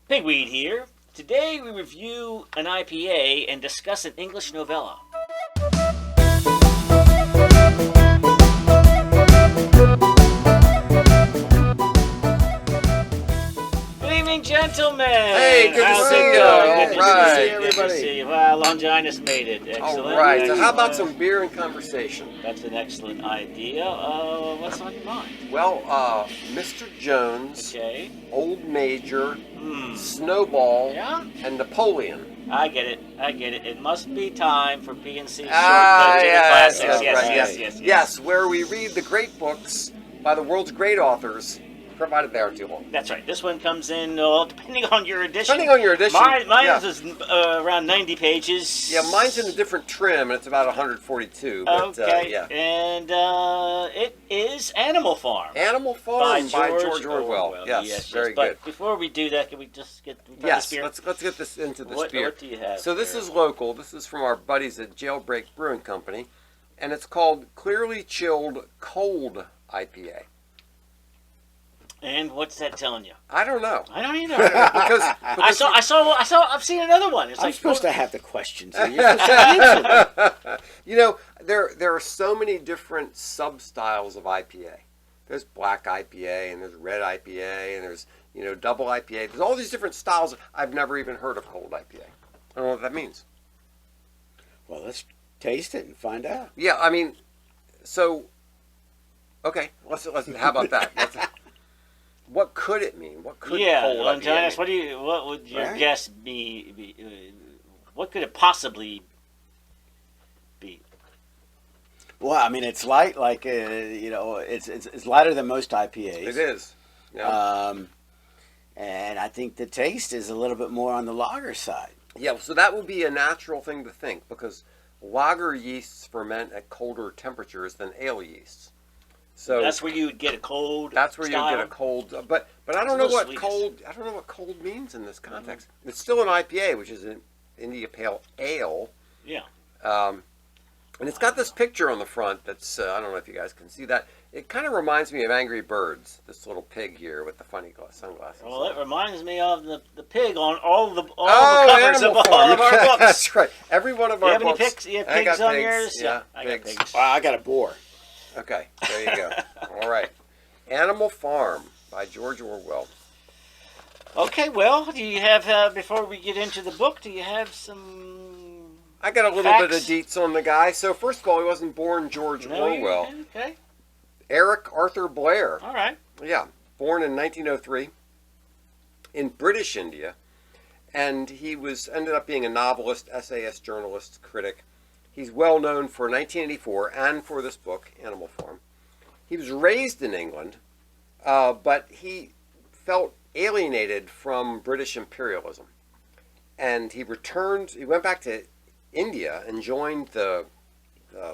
Pigweed here. Today we review an IPA and discuss an English novella. Good evening, gentlemen. Hey, good How's to see it you. going? All Good to right. see you. Good to see you. Wow, Longinus made it. Excellent. All right. So how about Excellent. some beer and conversation? That's an excellent idea. What's on your mind? Well, Mr. Jones, Okay. Old Major, Hmm. Snowball, Yeah? and Napoleon. I get it. It must be time for PNC short Ah, to the yes, classics. that's Yes, right. yes. Yes, where we read the great books by the world's great authors, provided they aren't too long. That's right. This one comes in, depending on your edition. Depending on your edition. Mine's is around 90 pages. Yeah, mine's in a different trim, and it's about 142. But, Okay. yeah. And it is Animal Farm. Animal Farm by George Orwell. Yes, very good. But before we do that, can we just get Yes, this beer? let's get this into this beer. What do you have? So this here? is local. This is from our buddies at Jailbreak Brewing Company, and it's called Clearly Chilled Cold IPA. And what's that telling you? I don't know. I don't either. because I've seen another one. It's I'm like supposed to have the questions. And you're supposed to answer them. you know, there are so many different sub-styles of IPA. There's black IPA, and there's red IPA, and there's, double IPA. There's all these different styles. I've never even heard of cold IPA. I don't know what that means. Well, let's taste it and find out. Yeah, I mean, so, okay, let's how about that? What could it mean? What could cold IPA Longinus, mean? what would your Right. guess be? What could it possibly be? Well, I mean, it's light, like it's lighter than most IPAs. It is. Yeah. And I think the taste is a little bit more on the lager side. Yeah, so that would be a natural thing to think because lager yeasts ferment at colder temperatures than ale yeasts. So That's where you would get a cold. that's where style. you get a cold. But I It's don't a know little what sweetness. cold. I don't know what cold means in this context. It's still an IPA, which is an India Pale Ale. Yeah. And it's got this picture on the front that's, I don't know if you guys can see that. It kind of reminds me of Angry Birds, this little pig here with the funny sunglasses. Well, it reminds me of the pig on all the covers Animal of all of our Farm. books. That's right. Every one of Do you our have any books. pigs? You have I got pigs on pigs. yours? Yeah, I got pigs. pigs. Well, I got a boar. Okay, there you go. All right. Animal Farm by George Orwell. Okay, well, do you have, before we get into the book, do you have some... I got a little bit of deets on the guy. So first of all, he wasn't born George Orwell. Okay, Eric Arthur Blair. all right. Yeah, born in 1903 in British India, and he ended up being a novelist, essayist, journalist, critic. He's well known for 1984 and for this book, Animal Farm. He was raised in England, but he felt alienated from British imperialism, and he went back to India and joined the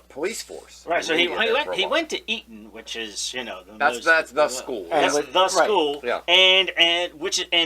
police force. Right, in so he India there for a he while. went to Eton, which is That's the school. That's Yeah. the Right. school. Yeah. And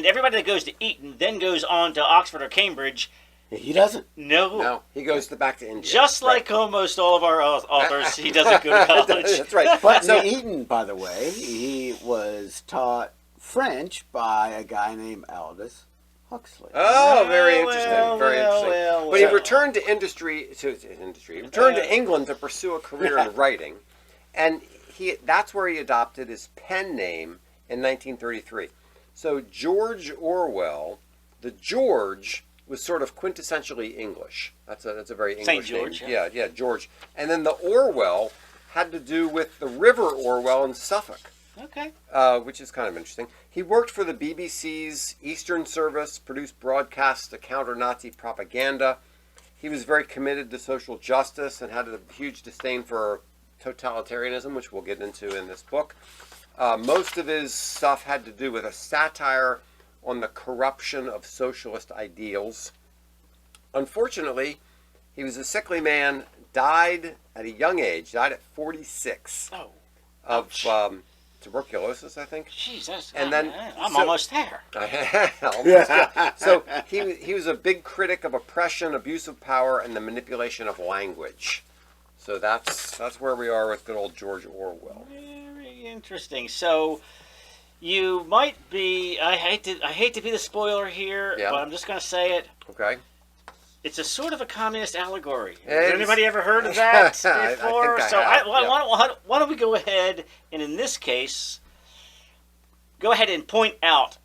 everybody that goes to Eton then goes on to Oxford or Cambridge. He doesn't. No, he goes back to India. Just like almost all of our authors, he doesn't go to college. That's right. But So- in Eton, by the way, he was taught French by a guy named Aldous Huxley. Oh, very interesting. Well, very well, interesting. well, But he well. returned to He returned to England to pursue a career in writing, and that's where he adopted his pen name in 1933. So George Orwell, the George was sort of quintessentially English. That's a very English Saint George, name. yeah. Yeah, George. And then the Orwell had to do with the River Orwell in Suffolk. Okay. Which is kind of interesting. He worked for the BBC's Eastern Service, produced broadcasts to counter Nazi propaganda. He was very committed to social justice and had a huge disdain for totalitarianism, which we'll get into in this book. Most of his stuff had to do with a satire on the corruption of socialist ideals. Unfortunately, he was a sickly man, died at a young age, died at 46 Oh, of ouch. Tuberculosis, I think. Jesus. And then- I'm so- almost there. Almost, yeah. So he was a big critic of oppression, abuse of power, and the manipulation of language. So that's where we are with good old George Orwell. Very interesting. So You might be. I hate to be the spoiler here, Yeah. but I'm just going to say it. Okay. It's a sort of a communist allegory. It Has is. anybody ever heard of that I before? think I So have, why don't we go ahead and in this case, go ahead and point out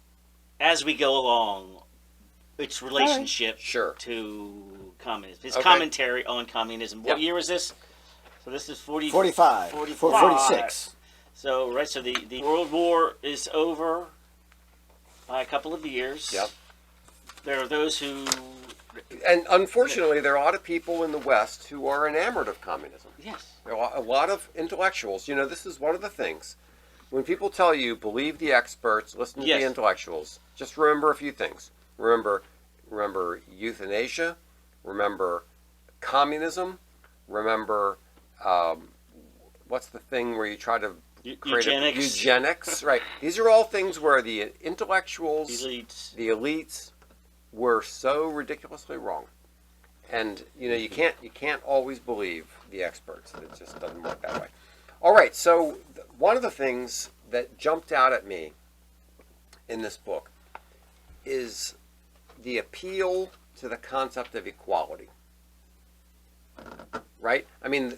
as we go along its relationship Sure. to communism. His Okay. commentary on communism. What Yep. year was this? So this is 45. 46. So so the World War is over by a couple of years. Yep. There are those who And unfortunately, there are a lot of people in the West who are enamored of communism. yes. There are a lot of intellectuals. You know, this is one of the things. When people tell you, believe the experts, listen to Yes. the intellectuals, just remember a few things. Remember euthanasia. Remember communism. Remember, what's the thing where you try to create eugenics? Right. These are all things where the intellectuals, Elites. the elites, were so ridiculously wrong. And you can't always believe the experts. It just doesn't work that way. All right, so one of the things that jumped out at me in this book is the appeal to the concept of equality. Right? I mean,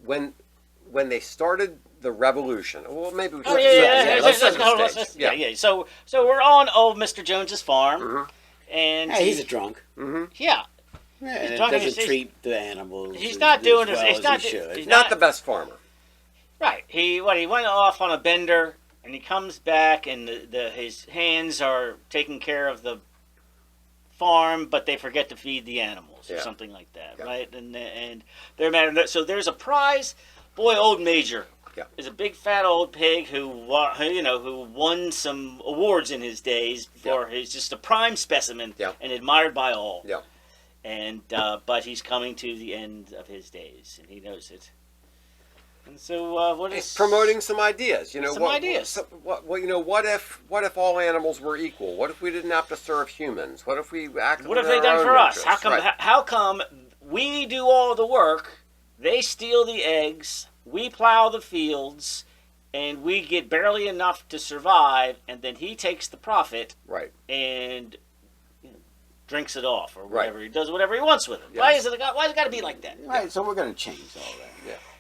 when they started the revolution. Well, maybe we should Let's set the go. stage. Yeah. So we're on old Mr. Jones's farm, Mhm. and Hey, he's a drunk. yeah. Yeah, and drunk and doesn't he's- treat the animals. he's not doing as well his- he's as not- he should. he's Not the best farmer. Right. He went off on a bender, and he comes back, and his hands are taking care of the farm, but they forget to feed the animals or Yeah. something like that, Yeah. right? And they're mad. So there's a prize. Boy, old Major Yeah. is a big fat old pig who won some awards in his days for his just a prime specimen Yeah. and admired by all. Yeah. And but he's coming to the end of his days, and he knows it. And so what is It's promoting some ideas. Some ideas. What if all animals were equal? What if we didn't have to serve humans? What if we acted? What have in they our done own for us? interests? How come? Right. How come we do all the work? They steal the eggs. We plow the fields, and we get barely enough to survive. And then he takes the profit Right. and drinks it off, or Right. whatever he does, whatever he wants with it. Yes. Why is it? Why's it got to be like that? Right, so we're going to change all that.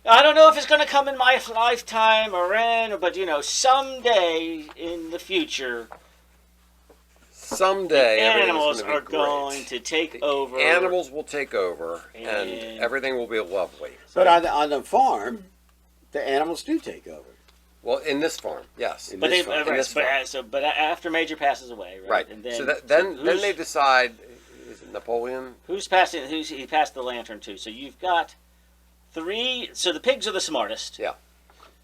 I don't know if it's going to come in my lifetime or but someday in the future, Someday animals everything's gonna are be going great. to take The over. Animals will take over, and And- everything will be lovely. But on the farm, the animals do take over. Well, in this farm, yes. In But this they, farm. in this farm. but after Major passes away, right? Right. And then, So then who's- they decide. Is it Napoleon? Who's passing? He passed the lantern to? So you've got three. So the pigs are the smartest. Yeah.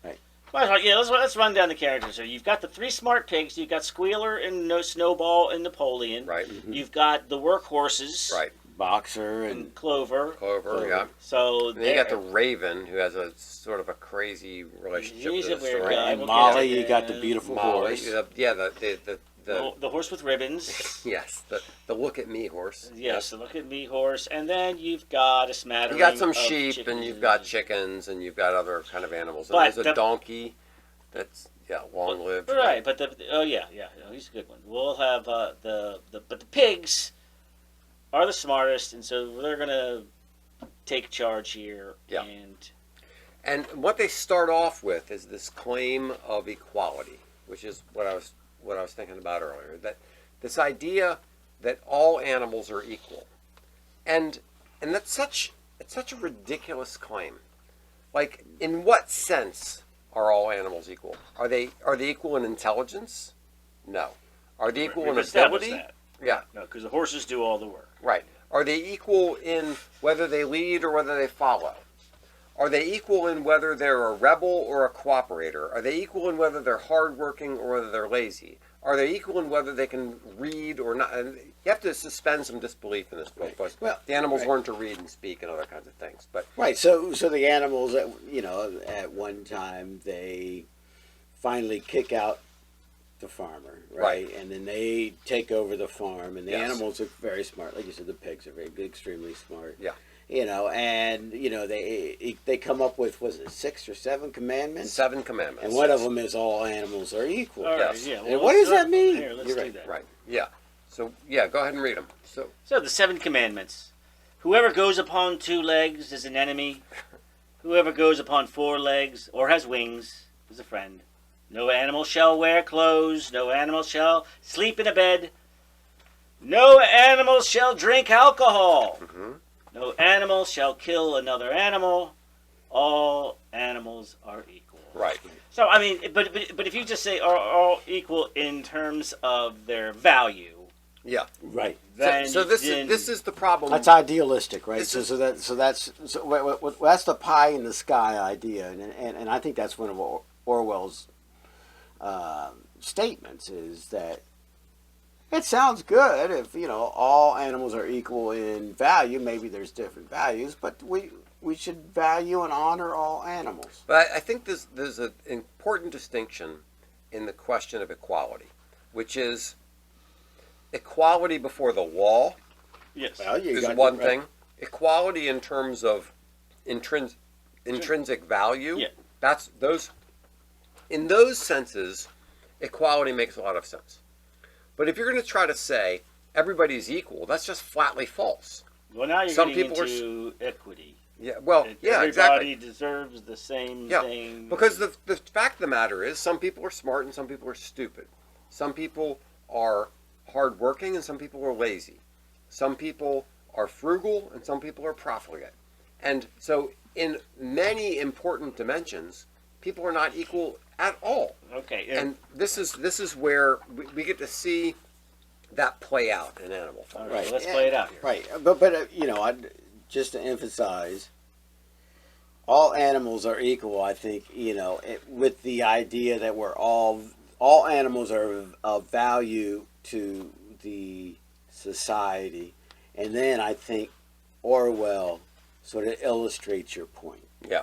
Right. Well, yeah. Let's run down the characters. So you've got the three smart pigs. You've got Squealer and Snowball and Napoleon. Right. You've got the workhorses. Right. Boxer And and Clover. Clover. Yeah. So And then you got the they're- Raven, who has a sort of a crazy relationship He's with a the weird story. guy. and we'll Molly. get You to got the that. beautiful Molly. horse. The horse with ribbons. Yes, the look at me horse. Yes, the look at me horse, and then you've got a smattering. You got some of sheep, chickens. and you've got chickens, and you've got other kind of animals. And But there's a donkey that's long lived. Right, but he's a good one. We'll have but the pigs are the smartest, and so they're gonna take charge here. Yeah. And And what they start off with is this claim of equality, which is what I was thinking about earlier. That this idea that all animals are equal, and it's such a ridiculous claim. Like, in what sense are all animals equal? Are they equal in intelligence? No. Are they equal in we've established ability? that. Yeah. No, because the horses do all the work. Right. Are they equal in whether they lead or whether they follow? Are they equal in whether they're a rebel or a cooperator? Are they equal in whether they're hardworking or whether they're lazy? Are they equal in whether they can read or not? And you have to suspend some disbelief in this book, because Well, the animals right. learn to read and speak and other kinds of things. But Right, so the animals, at one time, they finally kick out the farmer, right? Right. And then they take over the farm, and the Yes. animals are very smart. Like you said, the pigs are very extremely smart. Yeah. and they come up with, was it 6 or 7 commandments? 7 commandments. And one of them is all animals are equal. All right, Yes. yeah. And what does that mean? Here, let's You're do right. that. Right. Yeah. So yeah, go ahead and read them. So the 7 commandments. Whoever goes upon 2 legs is an enemy. Whoever goes upon 4 legs or has wings is a friend. No animal shall wear clothes. No animal shall sleep in a bed. No animal shall drink alcohol. Mm-hmm. No animal shall kill another animal. All animals are equal. Right. So I mean, but if you just say are all equal in terms of their value, Yeah. Right. then So this is the problem. That's idealistic, right? This So, is- that's that's the pie in the sky idea, and I think that's one of Orwell's statements is that it sounds good if all animals are equal in value. Maybe there's different values, but we should value and honor all animals. But I think there's an important distinction in the question of equality, which is equality before the law yes. Well, you is got- one right. thing. Equality in terms of intrinsic value. Yeah. That's those. In those senses, equality makes a lot of sense. But if you're going to try to say everybody's equal, that's just flatly false. Well, now you're Some getting people are into equity. Yeah. Well. That Yeah. everybody Exactly. deserves the same Yeah. thing. Because the fact of the matter is, some people are smart and some people are stupid. Some people are hardworking and some people are lazy. Some people are frugal and some people are profligate. And so, in many important dimensions, people are not equal at all. Okay. And this is where we get to see that play out in Animal all Farm. right. Right. Let's play it out here. Right, but just to emphasize, all animals are equal. I think with the idea that we're all animals are of value to the society, and then I think Orwell sort of illustrates your point. Yeah.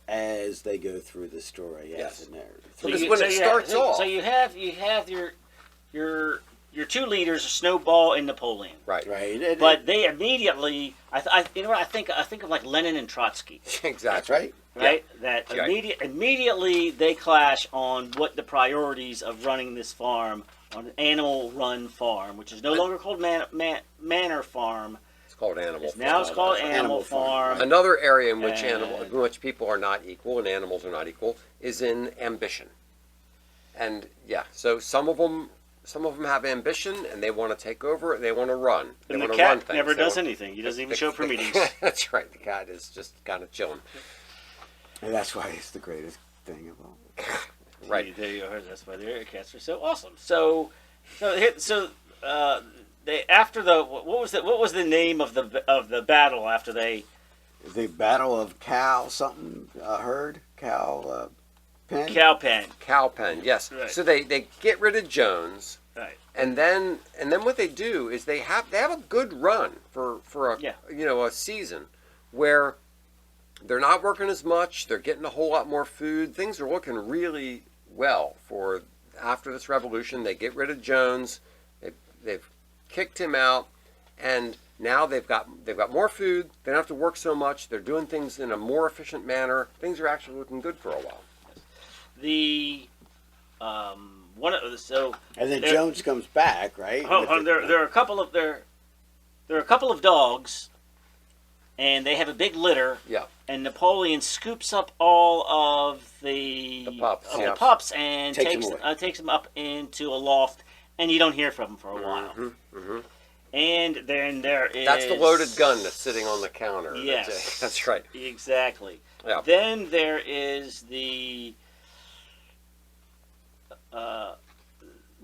As they go through the story Yes. as a narrative. Because when it starts off- So you have your 2 leaders, Snowball and Napoleon. Right. Right, But they immediately, I think of like Lenin and Trotsky, Exactly. that's right. right? That Right. immediately they clash on what the priorities of running this farm, on an animal-run farm, which is no longer called Manor Farm. It's called Animal Farm. Now it's called Animal Animal Farm. Farm. Another area in which And- in which people are not equal and animals are not equal is in ambition. And yeah, so some of them have ambition and they want to take over. They want to run. They And the want to run cat things. never They does want- anything. He doesn't even show up for meetings. That's right. The cat is just kind of chilling. And that's why it's the greatest thing of all. Right. There you are. That's why their cats are so awesome. So they after the what was the name of the battle after they The Battle of Cow something herd cow pen. Cowpen. Cowpen. Yes. Right. So they get rid of Jones. Right. And then what they do is they have a good run for a Yeah. a season where they're not working as much, they're getting a whole lot more food. Things are looking really well for after this revolution. They get rid of Jones. They've kicked him out, and now they've got more food. They don't have to work so much. They're doing things in a more efficient manner. Things are actually looking good for a while. The one of so And then there- Jones comes back, right? there are a couple of dogs, and they have a big litter. Yeah. And Napoleon scoops up all of the pups, of yeah. the pups and Takes takes them away. takes them up into a loft, and you don't hear from them for a while. Mm-hmm. And then there is That's the loaded gun that's sitting on the counter. Yes. That's right. Exactly. Yeah. Then there is the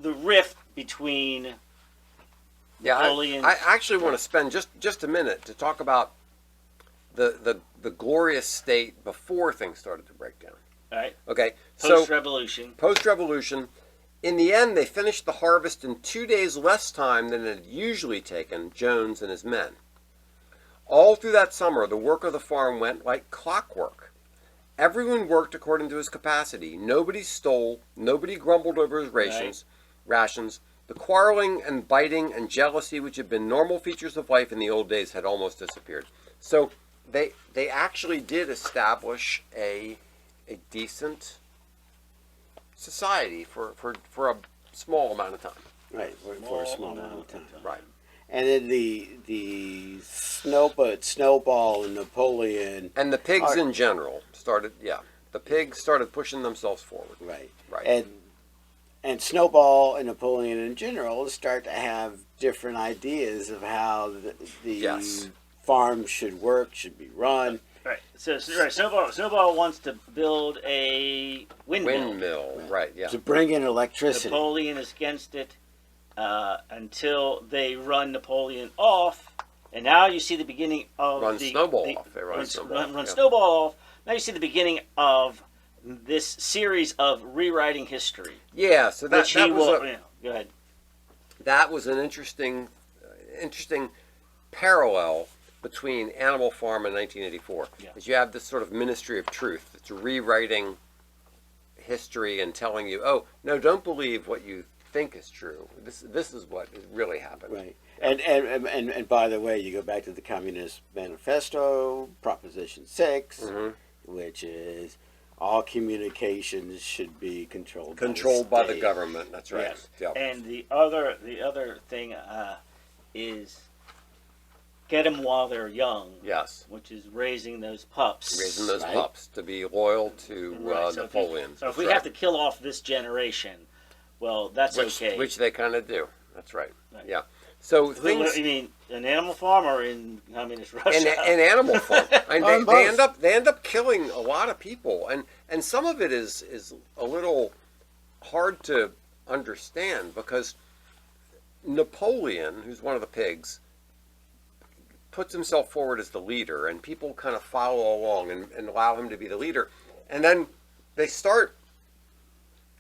rift between Yeah, Napoleon. I actually want to spend just a minute to talk about the glorious state before things started to break down. right Okay, so post-revolution. post-revolution, in the end, they finished the harvest in 2 days less time than it had usually taken Jones and his men. All through that summer, the work of the farm went like clockwork. Everyone worked according to his capacity. Nobody stole. Nobody grumbled over his rations. The The quarreling and biting and jealousy, which had been normal features of life in the old days, had almost disappeared. So they actually did establish a decent society for a small amount of time. Right, for a small amount of time. Right. And then the Snowball and Napoleon. And the pigs in general started, the pigs started pushing themselves forward. Right. Right. And Snowball and Napoleon in general start to have different ideas of how the farm should work, should be run. Right. So Snowball wants to build a windmill. Right. Yeah. To bring in electricity. Napoleon is against it until they run Napoleon off, and now you see the beginning of Snowball off. They run Snowball off. Now you see the beginning of this series of rewriting history. Yeah. So go ahead. That was an interesting parallel between Animal Farm and 1984. Is you have this sort of Ministry of Truth that's rewriting history and telling you, oh no, don't believe what you think is true. This is what really happened. Right. And by the way, you go back to the Communist Manifesto, Proposition 6, which is all communications should be controlled by the government. That's right. Yes. Yep. And the other thing is get them while they're young. Yes. Which is raising those pups. Raising those pups to be loyal to Napoleon. So if we have to kill off this generation, well, that's okay. Which they kind of do. That's right. Yeah. So things. You mean an Animal Farm or in communist Russia? An Animal Farm. They end up killing a lot of people, and some of it is a little hard to understand because Napoleon, who's one of the pigs, puts himself forward as the leader, and people kind of follow along and allow him to be the leader, and then they start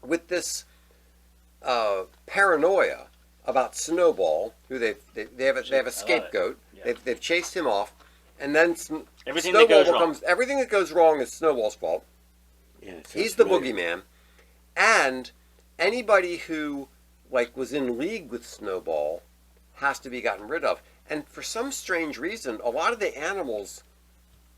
with this paranoia about Snowball, who they have a scapegoat. Yeah. They've chased him off, and then everything that goes wrong is Snowball's fault. Yeah, he's the boogeyman, and anybody who was in league with Snowball has to be gotten rid of. And for some strange reason, a lot of the animals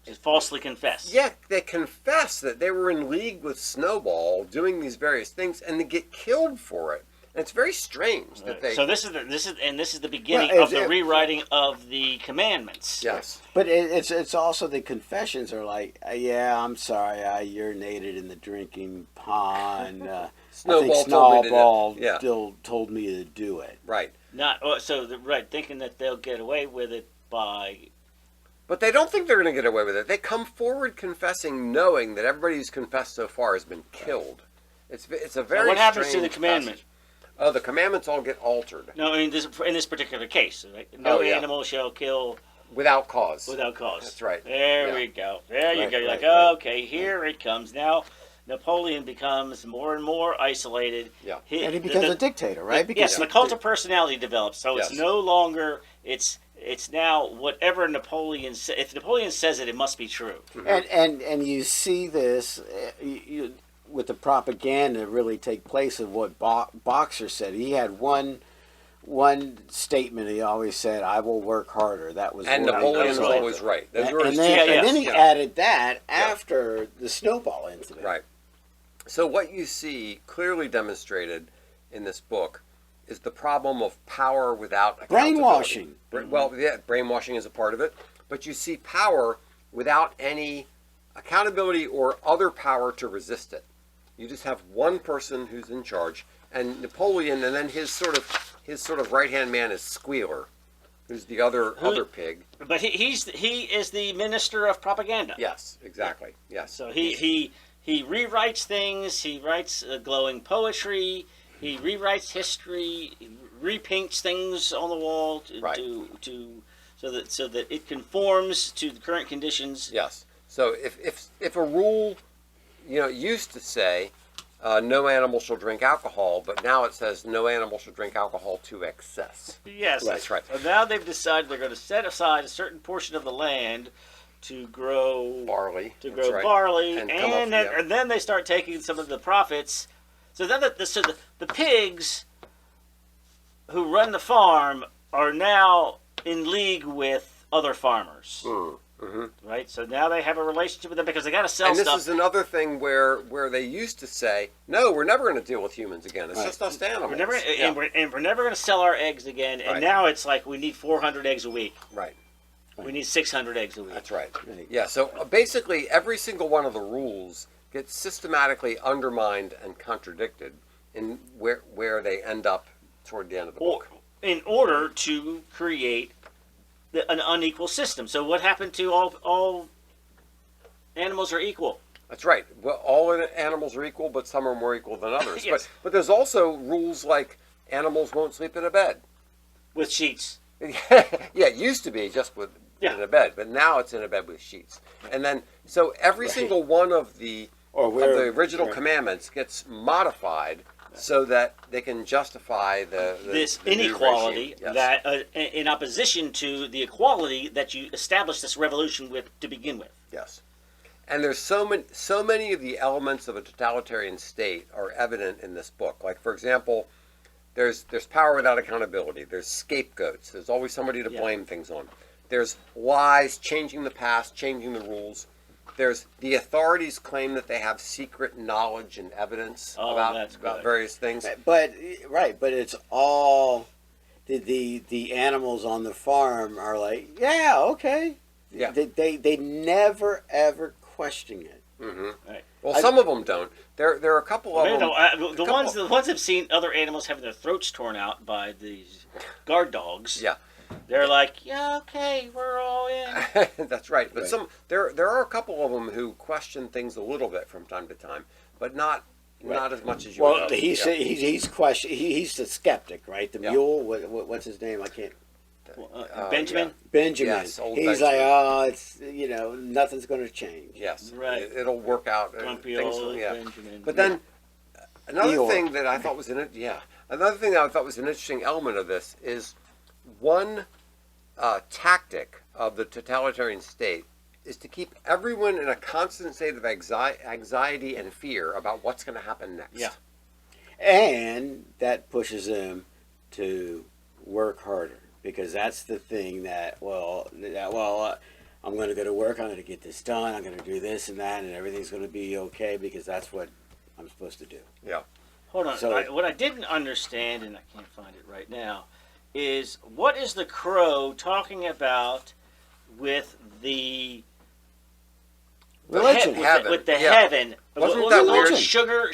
just falsely confess. Yeah, they confess that they were in league with Snowball, doing these various things, and they get killed for it. And it's very strange that they. So this is the beginning of the rewriting of the commandments. Yes, but it's also the confessions are like, yeah, I'm sorry, I urinated in the drinking pond. Snowball still told me to do it. Right. Thinking that they'll get away with it by. But they don't think they're going to get away with it. They come forward confessing, knowing that everybody who's confessed so far has been killed. It's a very. So what happens to strange the commandment? Passage. Oh, the commandments all get altered. No, I mean in this particular case, right? No animal shall kill without cause. Without cause. That's right. There we go. There you go. You're okay, here it comes. Now Napoleon becomes more and more isolated. Yeah. And he becomes a dictator, right? The cult of personality develops. So it's no longer it's now whatever Napoleon says. If Napoleon says it, it must be true. Mm-hmm. And you see this with the propaganda really take place of what Boxer said. He had one statement. He always said, "I will work harder." That was Napoleon was always right. And then he added that after the Snowball incident. Right. So what you see clearly demonstrated in this book is the problem of power without accountability. Brainwashing. Well, yeah, brainwashing is a part of it, but you see power without any accountability or other power to resist it. You just have one person who's in charge, and Napoleon, and then his sort of right-hand man is Squealer, who's the other pig. But he is the minister of propaganda. Yes, exactly. Yes. So he rewrites things. He writes glowing poetry. He rewrites history. He repaints things on the wall so that it conforms to the current conditions. Yes. So if a rule, used to say no animal shall drink alcohol, but now it says no animal shall drink alcohol to excess. Yes, that's right. So now they've decided they're going to set aside a certain portion of the land to grow barley. And then they start taking some of the profits. So then the pigs, who run the farm are now in league with other farmers. Mm-hmm. Right? So now they have a relationship with them because they got to sell And this stuff. is another thing where they used to say, no, we're never going to deal with humans again. It's just us animals. We're never, Yeah. and we're never going to sell our eggs again. And Right. now it's like we need 400 eggs a week. Right. We need 600 eggs a week. That's right. Yeah, so basically every single one of the rules gets systematically undermined and contradicted in where they end up toward the end of the book. In order to create an unequal system. So what happened to all animals are equal? That's right. Well, all animals are equal, but some are more equal than others. Yes. But there's also rules like animals won't sleep in a bed. With sheets. Yeah, it used to be just Yeah. in a bed, but now it's in a bed with sheets. And then, so every single one of the original commandments gets modified so that they can justify this the new inequality regime. Yes. that in opposition to the equality that you established this revolution with to begin with. Yes. And there's so many of the elements of a totalitarian state are evident in this book. Like, for example, there's power without accountability. There's scapegoats. There's always somebody to blame things on. There's lies, changing the past, changing the rules. There's the authorities claim that they have secret knowledge and evidence about various things. But it's all the animals on the farm are like, yeah, okay. Yeah. They never ever question it. Mm-hmm. Right. Well, some of them don't. There are a couple of them. The ones I've seen other animals having their throats torn out by these guard dogs. Yeah. They're like, yeah, okay, we're all in. That's right. But there are a couple of them who question things a little bit from time to time, but not as much as you. Well, he's the skeptic, right? The mule. What's his name? I can't. Benjamin. Yeah. Benjamin. Yes, old he's Benjamin. like, oh, it's nothing's going to change. Yes. Right. It'll work out. Grumpy Things old yeah. Benjamin. But then another thing that I thought was another thing that I thought was an interesting element of this is one tactic of the totalitarian state is to keep everyone in a constant state of anxiety and fear about what's going to happen next. Yeah. And that pushes them to work harder because that's the thing that I'm going to go to work, I'm going to get this done, I'm going to do this and that, and everything's going to be okay because that's what I'm supposed to do. Yeah. Hold on. So- What I didn't understand, and I can't find it right now, is what is the crow talking about with the Religion. with the Yeah. heaven? Wasn't What that was it weird?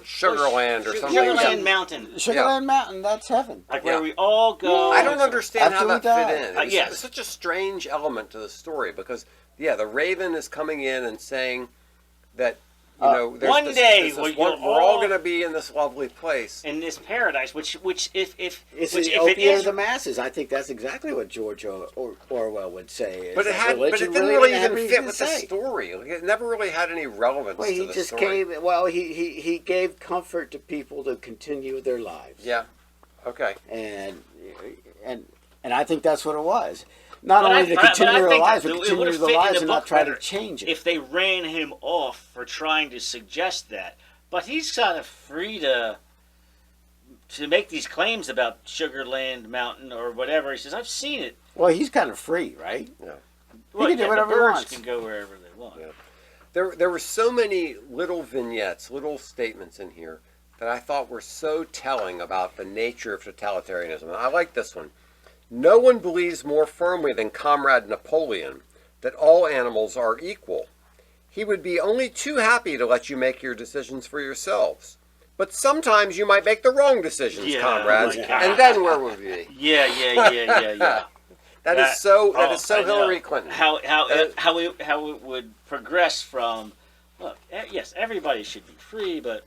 Sugarland or something? Sugarland Mountain. Sugarland Mountain, that's heaven. Like where we all go. I don't understand After how we that die. fit in. It's Yes. such a strange element to the story because, the raven is coming in and saying that, there's one this, day there's this we're we're all going to be in this lovely place. in this paradise, which if It's which the if it opiate is of the masses. I think that's exactly what George Orwell would say. is But it that but it religion didn't really didn't have even fit anything with to the say. story. Like, it never really had any relevance Well, to he the just story. gave. Well, he gave comfort to people to continue their lives. Yeah. Okay. And I think that's what it was. Not But only I- to but I continue their think lives, that but it continue would've their fit in lives the and not book try to better change it. if they ran him off for trying to suggest that. But he's kind of free to make these claims about Sugarland Mountain or whatever. He says, I've seen it. Well, he's kind of free, right? Yeah. Well, can do the whatever he birds wants. can go wherever they want. Yeah. There were so many little vignettes, little statements in here that I thought were so telling about the nature of totalitarianism. I like this one. No one believes more firmly than Comrade Napoleon that all animals are equal. He would be only too happy to let you make your decisions for yourselves. But sometimes you might make the wrong decisions, Yeah, comrades. oh my God. And then where would we be? Yeah. That is so I know. Hillary Clinton. How it would progress from, look, yes, everybody should be free, but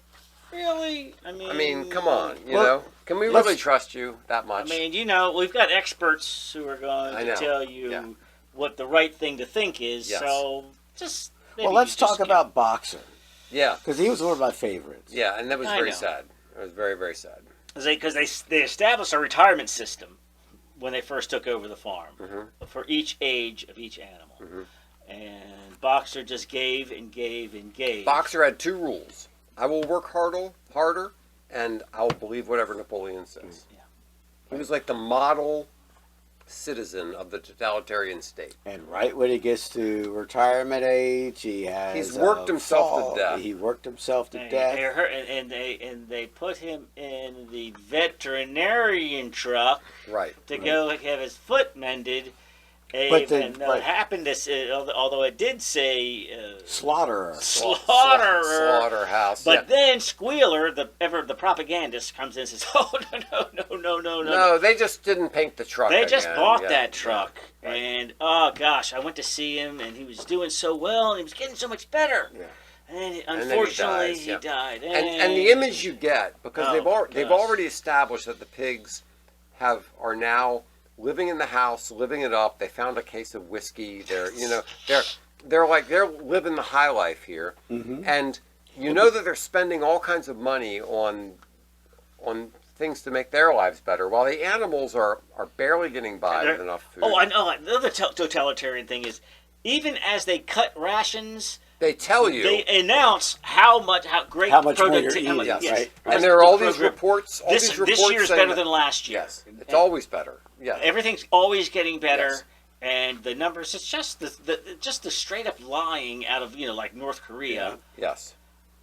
really, I mean, come on, you know? Can we really trust you that much? I mean, we've got experts who are going to tell you what the right thing to think is, Yes. so just maybe Well, let's you just talk about Boxer, Yeah. because he was one of my favorites. Yeah, and that was I very know. sad. It was very, very sad. Because they established a retirement system when they first took over the farm for each age of each animal. And Boxer just gave and gave and gave. Boxer had two rules. I will work harder, and I will believe whatever Napoleon says. He was like the model citizen of the totalitarian state. And right when he gets to retirement age, he's worked himself to death. He worked himself to And death. they put him in the veterinarian truck Right. to go have his foot mended. But happened to, although it did say Slaughterer. Slaughterhouse. But then Squealer, the propagandist, comes in and says, "Oh no! No, they just didn't paint the truck. They just again. bought Yeah, that truck, yeah, right. and oh gosh, I went to see him, and he was doing so well, and he was getting so much better. Yeah. And unfortunately, he died. And the image you get, because they've already established that the pigs are now living in the house, living it up. They found a case of whiskey. They're living the high life here, and you know that they're spending all kinds of money on things to make their lives better, while the animals are barely getting by with enough food. Oh, I know. The other totalitarian thing is, even as they cut rations, they tell you. They announce how much more you're eating, right? And there are all these reports. This year is better than last year. Yes, it's always better. Yeah, everything's always getting better, yes. And the numbers. It's just the straight up lying out of like North Korea. Yeah. Yes.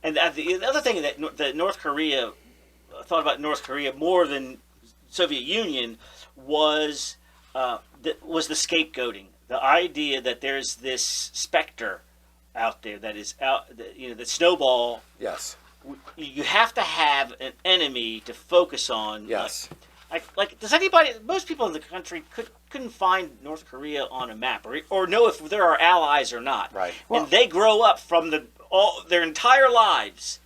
And the other thing that North Korea thought about North Korea more than Soviet Union was the scapegoating. The idea that there's this specter out there that is that snowball. Yes. You have to have an enemy to focus on. Yes. Like most people in the country couldn't find North Korea on a map or know if there are allies or not. Right. And they grow up from their entire lives.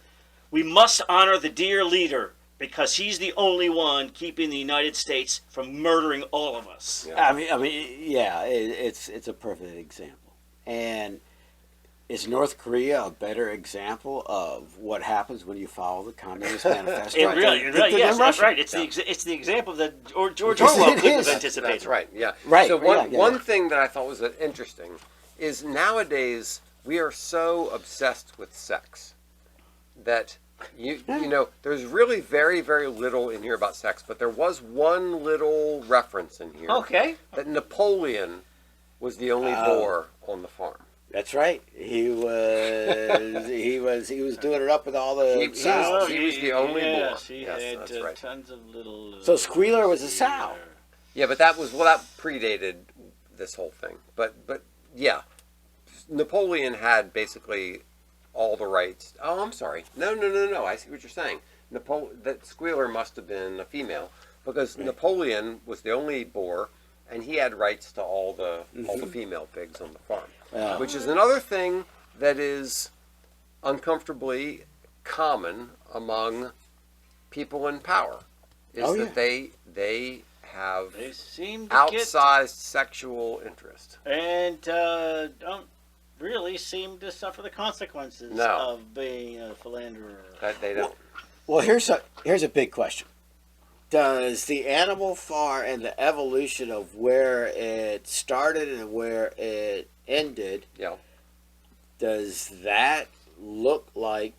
We must honor the dear leader because he's the only one keeping the United States from murdering all of us. Yeah. I mean, yeah, it's a perfect example. And is North Korea a better example of what happens when you follow the Communist Manifesto? Yes, that's right. It's the example that George Orwell couldn't have anticipated. That's right. Yeah. Right. So one thing that I thought was interesting is nowadays we are so obsessed with sex that you know there's really very, very little in here about sex, but there was one little reference in here. Okay. That Napoleon was the only boar on the farm. That's right. He was doing it up with all the sows. He was the only boar. Yes, he had that's right. tons of little. So Squealer was a sow. Yeah, but that predated this whole thing. But yeah, Napoleon had basically all the rights. Oh, I'm sorry. No. I see what you're saying. That Squealer must have been a female because Napoleon was the only boar, and he had rights to all the female pigs on the farm. Yeah. Which is another thing that is uncomfortably common among people in power, is they have seem to outsized sexual interest. And don't really seem to suffer the consequences of being a philanderer. That they don't. Well, here's a big question. Does the animal farm and the evolution of where it started and where it ended, does that look like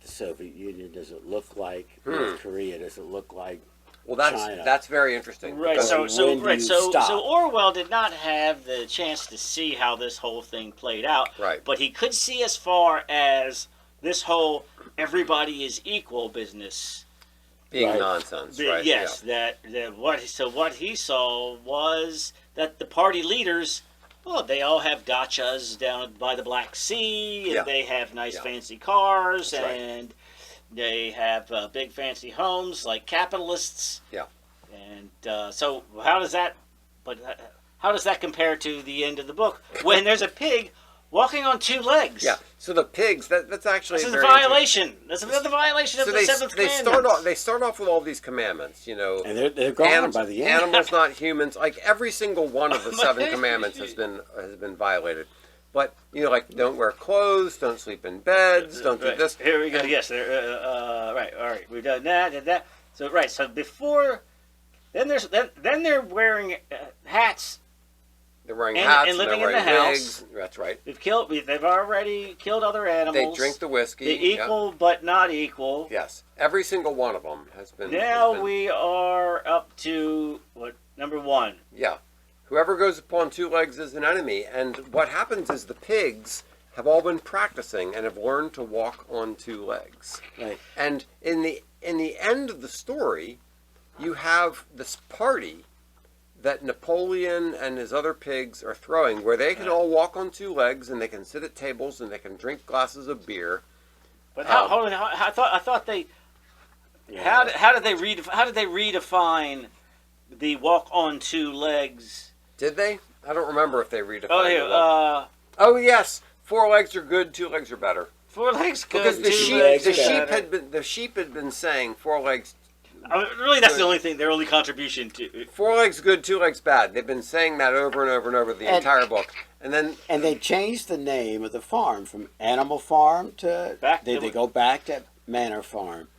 the Soviet Union? Does it look like North Korea? Does it look like China? That's very interesting. Right. So Orwell did not have the chance to see how this whole thing played out. Right. But he could see as far as this whole everybody is equal business being nonsense. Right. Yes. Yeah. What he saw was that the party leaders, they all have dachas down by the Black Sea, and they have nice fancy cars, and they have big fancy homes like capitalists. Yeah. And so how does that compare to the end of the book when there's a pig walking on two legs? Yeah. So the pigs, that's actually a violation. That's another violation of the seventh commandment. They start off with all these commandments, and they're gone by the end. Animals, not humans. Like every single one of the seven commandments has been violated. But like don't wear clothes, don't sleep in beds, don't do this. Here we go. Yes. Right. All right. We've done that. So right. So before, then they're wearing hats They're wearing And- hats and they're living in wearing the house. wigs. That's right. They've already killed other animals. They drink the whiskey. They equal but not equal. Yes, every single one of them has been. Now we are up to number 1. Yeah, whoever goes upon 2 legs is an enemy. And what happens is the pigs have all been practicing and have learned to walk on 2 legs. Right. And in the end of the story, you have this party that Napoleon and his other pigs are throwing, where they can all walk on 2 legs and they can sit at tables and they can drink glasses of beer. But I thought they. Yeah. How did they redefine the walk on 2 legs? Did they? I don't remember if they redefined Oh, it. here, Oh yes, 4 legs are good, 2 legs are better. 4 legs good. Because the 2 sheep, legs the better. sheep had been saying 4 legs. I mean, really, that's the only thing. Their only contribution to 4 legs good, 2 legs bad. They've been saying that over and over and over the entire book. And then they changed the name of the farm from Animal Farm to they go back to Manor Farm.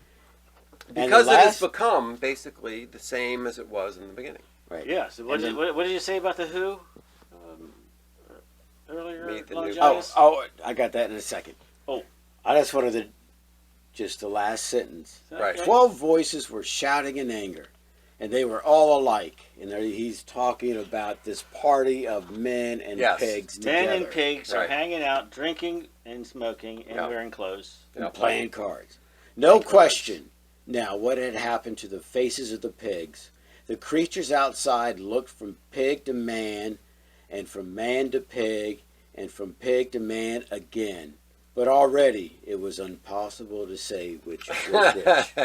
because it has become basically the same as it was in the beginning. Right. Yeah. So what did you say about the Who earlier? Meet the Longinus? Oh, I got that in a second. Oh. I just wanted to, just the last sentence. Right. 12 voices were shouting in anger, and they were all alike. And he's talking about this party of men and pigs together. Men and pigs are Right. hanging out, drinking and smoking and wearing clothes. And playing cards. No question. Now, what had happened to the faces of the pigs? The creatures outside looked from pig to man, and from man to pig, and from pig to man again. But already it was impossible to say which was which.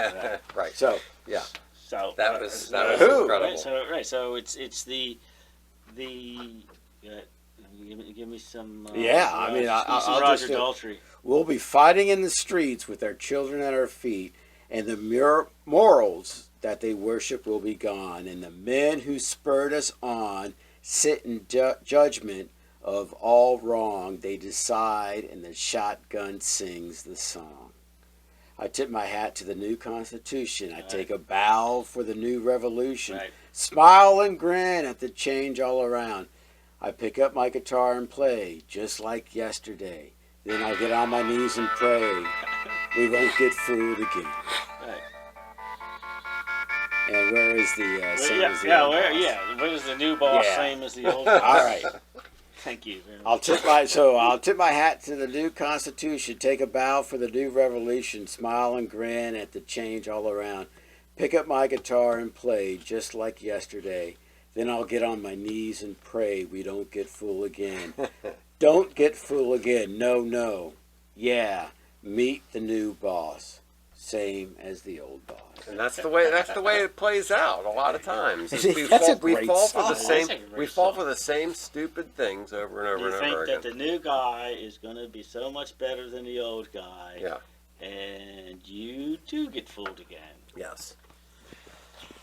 Right. So, yeah. So That was Who? incredible. So it's the give me some I mean, I'll Roger just do it. Daltrey. we'll be fighting in the streets with our children at our feet, and the morals that they worship will be gone, and the men who spurred us on sit in judgment of all wrong. They decide, and the shotgun sings the song. I tip my hat to the new Constitution. I take a bow for the new revolution. Right. Smile and grin at the change all around. I pick up my guitar and play, just like yesterday. Then I'll get on my knees and pray. We won't get fooled again. Right. And where is the same as the old boss? What is the new boss Yeah. same as the old boss? All right. Thank you very much. I'll tip my hat to the new Constitution, take a bow for the new revolution, smile and grin at the change all around. Pick up my guitar and play, just like yesterday. Then I'll get on my knees and pray we don't get fooled again. Don't get fooled again. No, no. Yeah, meet the new boss. Same as the old boss. And that's the way it plays out a lot of times. That's a great song. We fall for the same stupid things over and over You and think over that again. the new guy is going to be so much better than the old guy. Yeah. And you do get fooled again. Yes.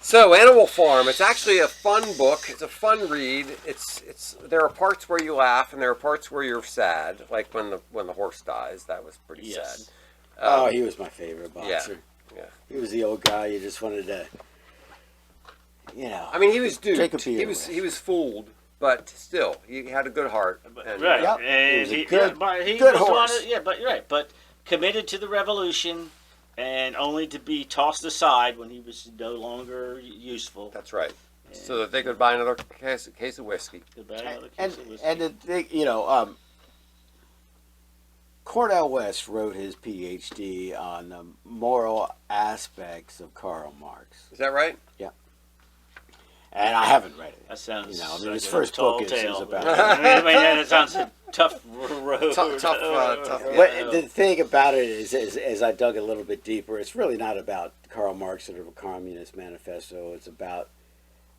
So, Animal Farm. It's actually a fun book. It's a fun read. It's there are parts where you laugh and there are parts where you're sad, like when the horse dies. That was pretty Yes. sad. He was my favorite boxer. Yeah. He was the old guy you just wanted to, I mean, he was duped. Drink a beer He was fooled, but still, he had a good heart. And, Right. Yep. And He was a he good was horse. but you're right. But committed to the revolution and only to be tossed aside when he was no longer useful. That's right. So that they could buy another case of whiskey. Goodbye, another and case of whiskey. and the thing, Cornell West wrote his PhD on the moral aspects of Karl Marx, Is that right? and I haven't read it. That sounds his like a first tall book is tale. about. I mean, that sounds a tough road. Tough, yeah. But the thing about it is, as I dug a little bit deeper, it's really not about Karl Marx or the Communist Manifesto. It's about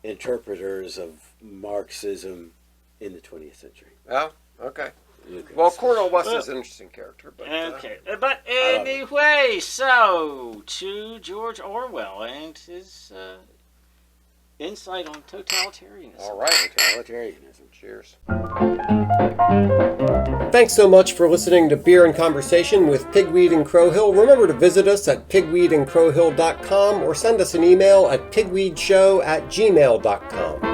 interpreters of Marxism in the 20th century. Oh, okay. Lucas. Well, Cornel West is an interesting character. But, Okay, but anyway, so to George Orwell and his insight on totalitarianism. all right. Totalitarianism. Cheers. Thanks so much for listening to Beer and Conversation with Pigweed and Crowhill. Remember to visit us at pigweedandcrowhill.com or send us an email at pigweedshow@gmail.com.